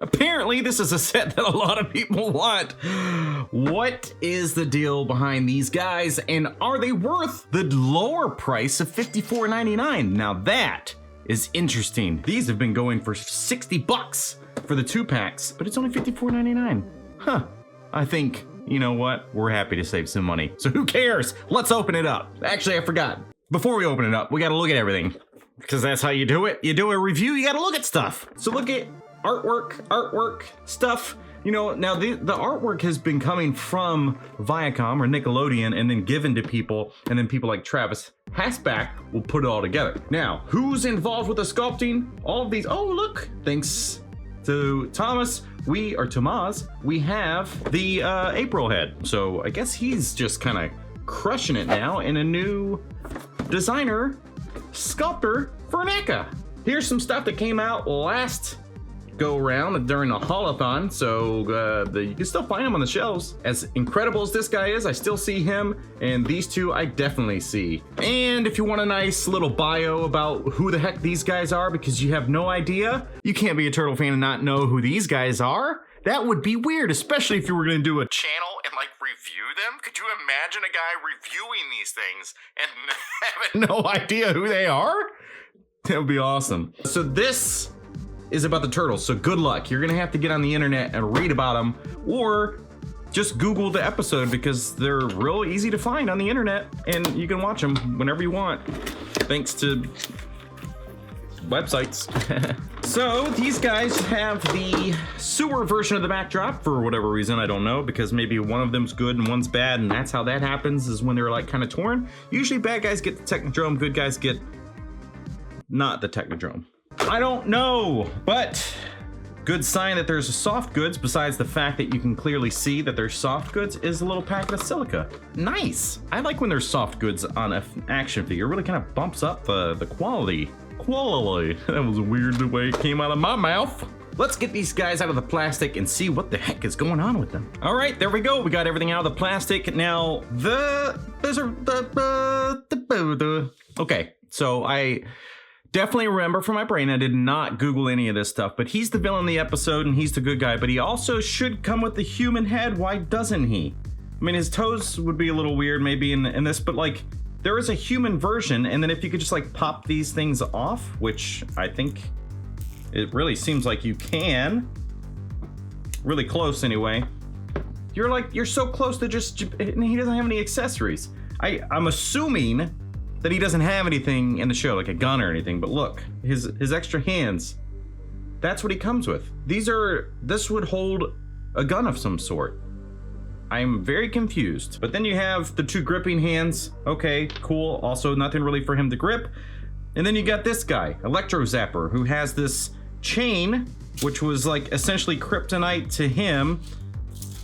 Apparently, this is a set that a lot of people want. What is the deal behind these guys, and are they worth the lower price of $54.99? Now that is interesting. These have been going for 60 bucks for the 2-packs, but it's only $54.99. Huh. I think, you know what? We're happy to save some money. So who cares? Let's open it up. Actually, I forgot. Before we open it up, we gotta look at everything, because that's how you do it. You do a review, you gotta look at stuff. So look at artwork, stuff. You know, now the artwork has been coming from Viacom or Nickelodeon and then given to people, and then people like Travis Hasback will put it all together. Now, who's involved with the sculpting? All of these, oh look, thanks to Tomas, we have the April head. So I guess he's just kind of crushing it now in a new designer, sculptor for NECA. Here's some stuff that came out last go around during the haulathon, so you can still find them on the shelves. As incredible as this guy is, I still see him, and these two I definitely see. And if you want a nice little bio about who the heck these guys are, because you have no idea, you can't be a Turtle fan and not know who these guys are. That would be weird, especially if you were gonna do a channel and like review them. Could you imagine a guy reviewing these things and having no idea who they are? That would be awesome. So this is about the turtles, so good luck. You're gonna have to get on the internet and read about them, or just Google the episode, because they're real easy to find on the internet and you can watch them whenever you want, thanks to websites. So these guys have the sewer version of the backdrop for whatever reason, I don't know, because maybe one of them's good and one's bad, and that's how that happens, is when they're like kind of torn. Usually bad guys get the Technodrome, good guys get not the Technodrome. I don't know, but good sign that there's soft goods, besides the fact that you can clearly see that there's soft goods, is a little packet of silica. Nice. I like when there's soft goods on an action figure. It really kind of bumps up the quality. That was weird the way it came out of my mouth. Let's get these guys out of the plastic and see what the heck is going on with them. All right, there we go. We got everything out of the plastic. Now, okay, so I definitely remember from my brain, I did not Google any of this stuff, but he's the villain in the episode and he's the good guy, but he also should come with the human head. Why doesn't he? I mean, his toes would be a little weird maybe in this, but like there is a human version, and then if you could just like pop these things off, which I think it really seems like you can, really close anyway. You're so close to just, and he doesn't have any accessories. I'm assuming that he doesn't have anything in the show, like a gun or anything, but look, his extra hands, that's what he comes with. This would hold a gun of some sort. I'm very confused. But then you have the two gripping hands. Okay, cool. Also nothing really for him to grip. And then you got this guy, Electrozapper, who has this chain, which was like essentially kryptonite to him.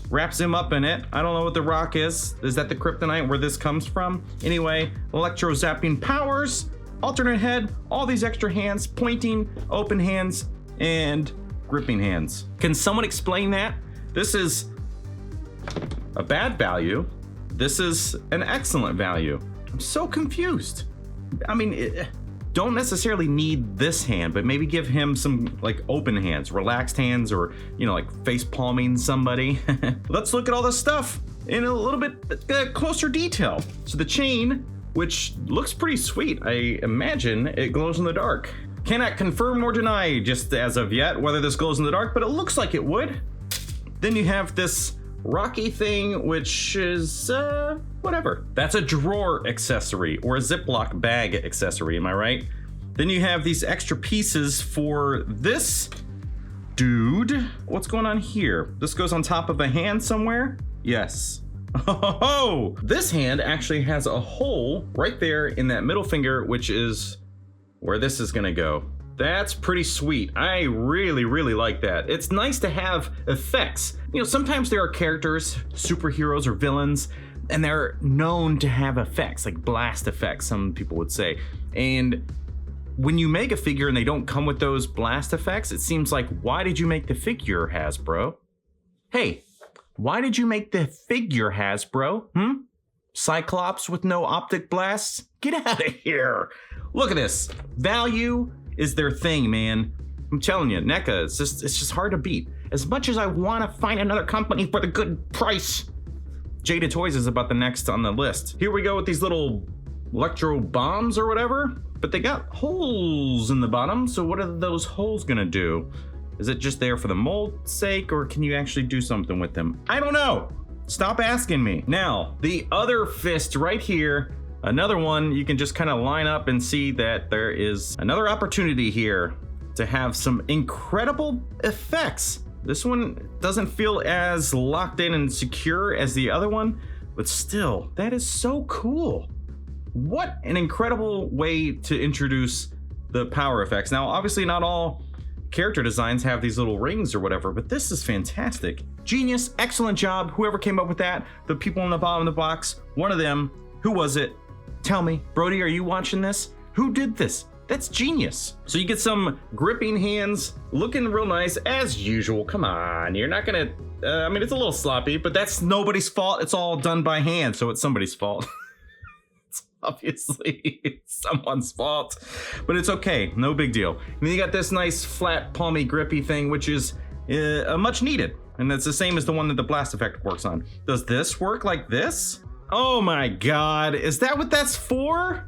Wraps him up in it. I don't know what the rock is. Is that the kryptonite where this comes from? Anyway, electro-zapping powers, alternate head, all these extra hands, pointing, open hands, and gripping hands. Can someone explain that? This is a bad value. This is an excellent value. I'm so confused. I mean, don't necessarily need this hand, but maybe give him some like open hands, relaxed hands, or, you know, like face palming somebody. Let's look at all this stuff in a little bit closer detail. So the chain, which looks pretty sweet, I imagine it glows in the dark. Cannot confirm nor deny just as of yet whether this glows in the dark, but it looks like it would. Then you have this rocky thing, which is whatever. That's a drawer accessory or a Ziploc bag accessory, am I right? Then you have these extra pieces for this dude. What's going on here? This goes on top of a hand somewhere? Yes. Oh, this hand actually has a hole right there in that middle finger, which is where this is gonna go. That's pretty sweet. I really, really like that. It's nice to have effects. You know, sometimes there are characters, superheroes or villains, and they're known to have effects, like blast effects, some people would say. And when you make a figure and they don't come with those blast effects, it seems like, why did you make the figure, Hasbro? Hey, why did you make the figure, Hasbro? Cyclops with no optic blasts? Get out of here. Look at this. Value is their thing, man. I'm telling you, NECA, it's just hard to beat. As much as I want to find another company for the good price, Jada Toys is about the next on the list. Here we go with these little electro bombs or whatever, but they got holes in the bottom. So what are those holes gonna do? Is it just there for the mold's sake, or can you actually do something with them? I don't know. Stop asking me. Now, the other fist right here, another one you can just kind of line up and see that there is another opportunity here to have some incredible effects. This one doesn't feel as locked in and secure as the other one, but still, that is so cool. What an incredible way to introduce the power effects. Now, obviously not all character designs have these little rings or whatever, but this is fantastic. Genius, excellent job, whoever came up with that. The people on the bottom of the box, one of them, who was it? Tell me, Brody, are you watching this? Who did this? That's genius. So you get some gripping hands, looking real nice as usual. Come on, you're not gonna, I mean, it's a little sloppy, but that's nobody's fault. It's all done by hand, so it's somebody's fault. It's obviously someone's fault, but it's okay, no big deal. And then you got this nice flat palmy grippy thing, which is much needed. And that's the same as the one that the blast effect works on. Does this work like this? Oh my God, is that what that's for?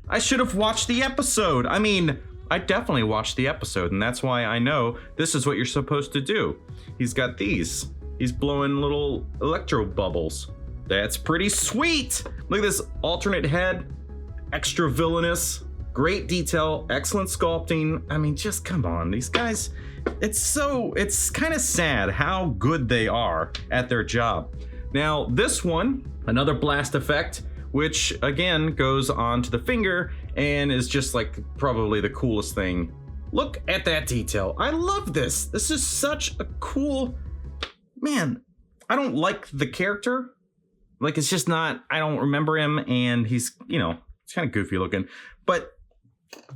I should have watched the episode. I mean, I definitely watched the episode, and that's why I know this is what you're supposed to do. He's got these. He's blowing little electro bubbles. That's pretty sweet. Look at this alternate head, extra villainous, great detail, excellent sculpting. I mean, just come on, these guys. It's kind of sad how good they are at their job. Now, this one, another blast effect, which again goes onto the finger and is just like probably the coolest thing. Look at that detail. I love this. This is such a cool, man, I don't like the character. Like, it's just not, I don't remember him, and he's, you know, it's kind of goofy looking, but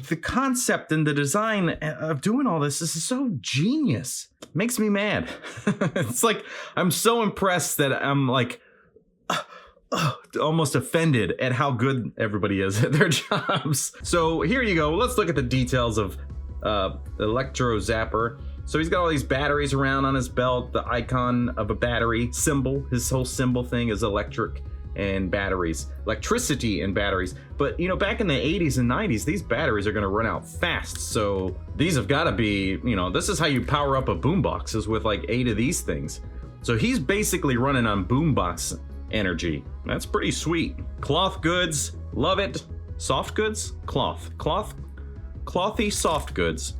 the concept and the design of doing all this is so genius. It makes me mad. It's like, I'm so impressed that I'm like, almost offended at how good everybody is at their jobs. So here you go. Let's look at the details of Electrozapper. So he's got all these batteries around on his belt, the icon of a battery symbol. His whole symbol thing is electric and batteries, electricity and batteries. But you know, back in the 80s and 90s, these batteries are gonna run out fast. So these have gotta be, you know, this is how you power up a boombox, is with like 8 of these things. So he's basically running on boombox energy. That's pretty sweet. Cloth goods, love it. Soft goods, clothy soft goods.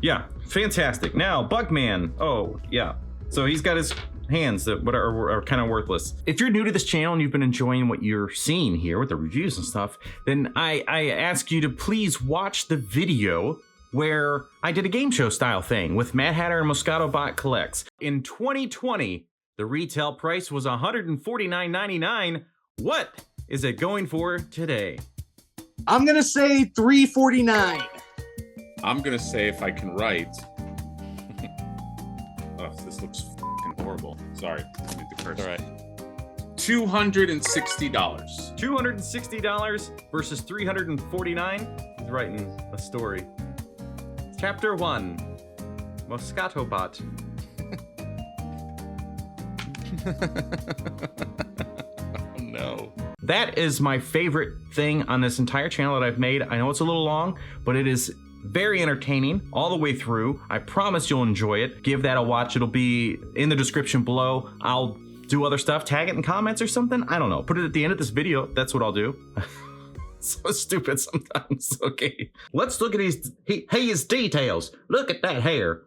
Yeah, fantastic. Now, Bugman. Oh, yeah. So he's got his hands that are kind of worthless. If you're new to this channel and you've been enjoying what you're seeing here with the reviews and stuff, then I ask you to please watch the video where I did a game show style thing with Mad Hatter and Moscato Bot Collects. In 2020, the retail price was $149.99. What is it going for today? I'm gonna say $349. I'm gonna say, if I can write. Oh, this looks fucking horrible. Sorry, I need the cursor. All right. $260. $260 versus $349. He's writing a story. Chapter 1, Moscato Bot. Oh no. That is my favorite thing on this entire channel that I've made. I know it's a little long, but it is very entertaining all the way through. I promise you'll enjoy it. Give that a watch. It'll be in the description below. I'll do other stuff, tag it in comments or something. I don't know. Put it at the end of this video. That's what I'll do. So stupid sometimes. Okay. Let's look at his details. Look at that hair.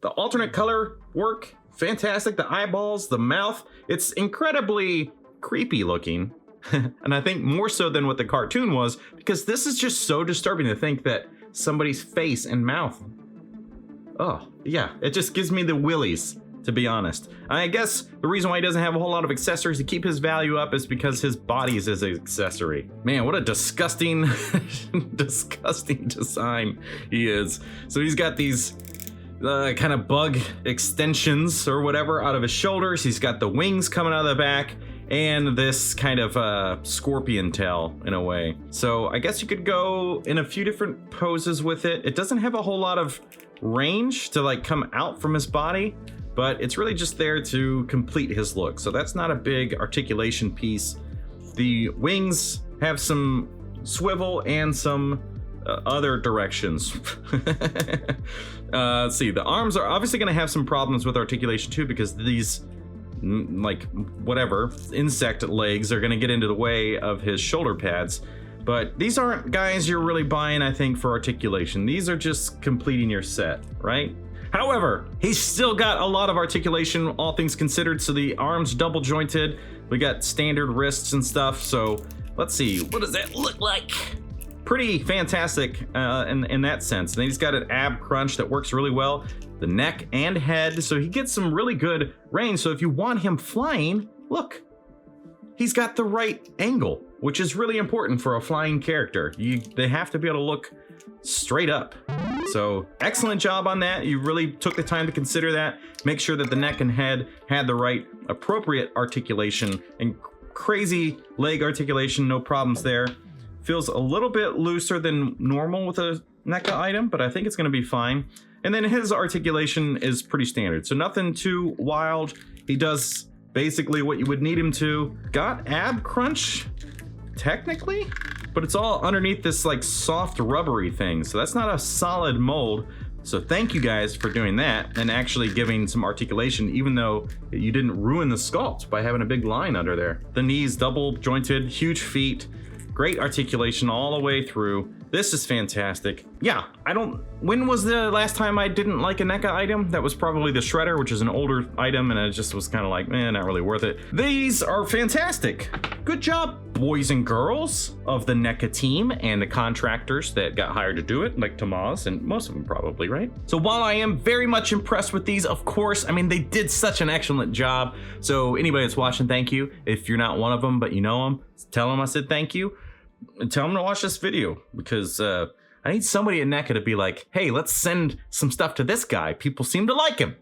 The alternate color work, fantastic. The eyeballs, the mouth. It's incredibly creepy looking. And I think more so than what the cartoon was, because this is just so disturbing to think that somebody's face and mouth. Oh, yeah, it just gives me the willies, to be honest. I guess the reason why he doesn't have a whole lot of accessories to keep his value up is because his body is his accessory. Man, what a disgusting, disgusting design he is. So he's got these kind of bug extensions or whatever out of his shoulders. He's got the wings coming out of the back, and this kind of scorpion tail in a way. So I guess you could go in a few different poses with it. It doesn't have a whole lot of range to like come out from his body, but it's really just there to complete his look. So that's not a big articulation piece. The wings have some swivel and some other directions. Let's see, the arms are obviously going to have some problems with articulation too, because these like whatever insect legs are going to get into the way of his shoulder pads. But these aren't guys you're really buying, I think, for articulation. These are just completing your set, right? However, he's still got a lot of articulation, all things considered. So the arms double jointed. We got standard wrists and stuff. So let's see, what does that look like? Pretty fantastic in that sense. And he's got an ab crunch that works really well. The neck and head, so he gets some really good range. So if you want him flying, look, he's got the right angle, which is really important for a flying character. They have to be able to look straight up. So excellent job on that. You really took the time to consider that. Make sure that the neck and head had the right appropriate articulation, and crazy leg articulation, no problems there. Feels a little bit looser than normal with a NECA item, but I think it's gonna be fine. And then his articulation is pretty standard, so nothing too wild. He does basically what you would need him to. Got ab crunch, technically, but it's all underneath this like soft rubbery thing, so that's not a solid mold. So thank you guys for doing that and actually giving some articulation, even though you didn't ruin the sculpt by having a big line under there. The knees double jointed, huge feet, great articulation all the way through. This is fantastic. Yeah, when was the last time I didn't like a NECA item? That was probably the Shredder, which is an older item, and it just was kind of like, not really worth it. These are fantastic. Good job, boys and girls of the NECA team and the contractors that got hired to do it, like Tomas and most of them probably, right? So while I am very much impressed with these, of course, I mean, they did such an excellent job. So anybody that's watching, thank you. If you're not one of them, but you know them, tell them I said thank you. And tell them to watch this video, because I need somebody at NECA to be like, hey, let's send some stuff to this guy. People seem to like him.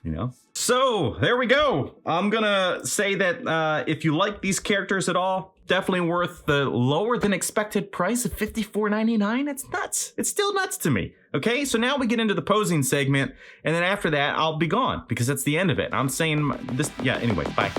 You know? So there we go. I'm gonna say that if you like these characters at all, definitely worth the lower than expected price of $54.99. It's nuts. It's still nuts to me. Okay, so now we get into the posing segment, and then after that, I'll be gone because that's the end of it. I'm saying this, yeah, anyway, bye.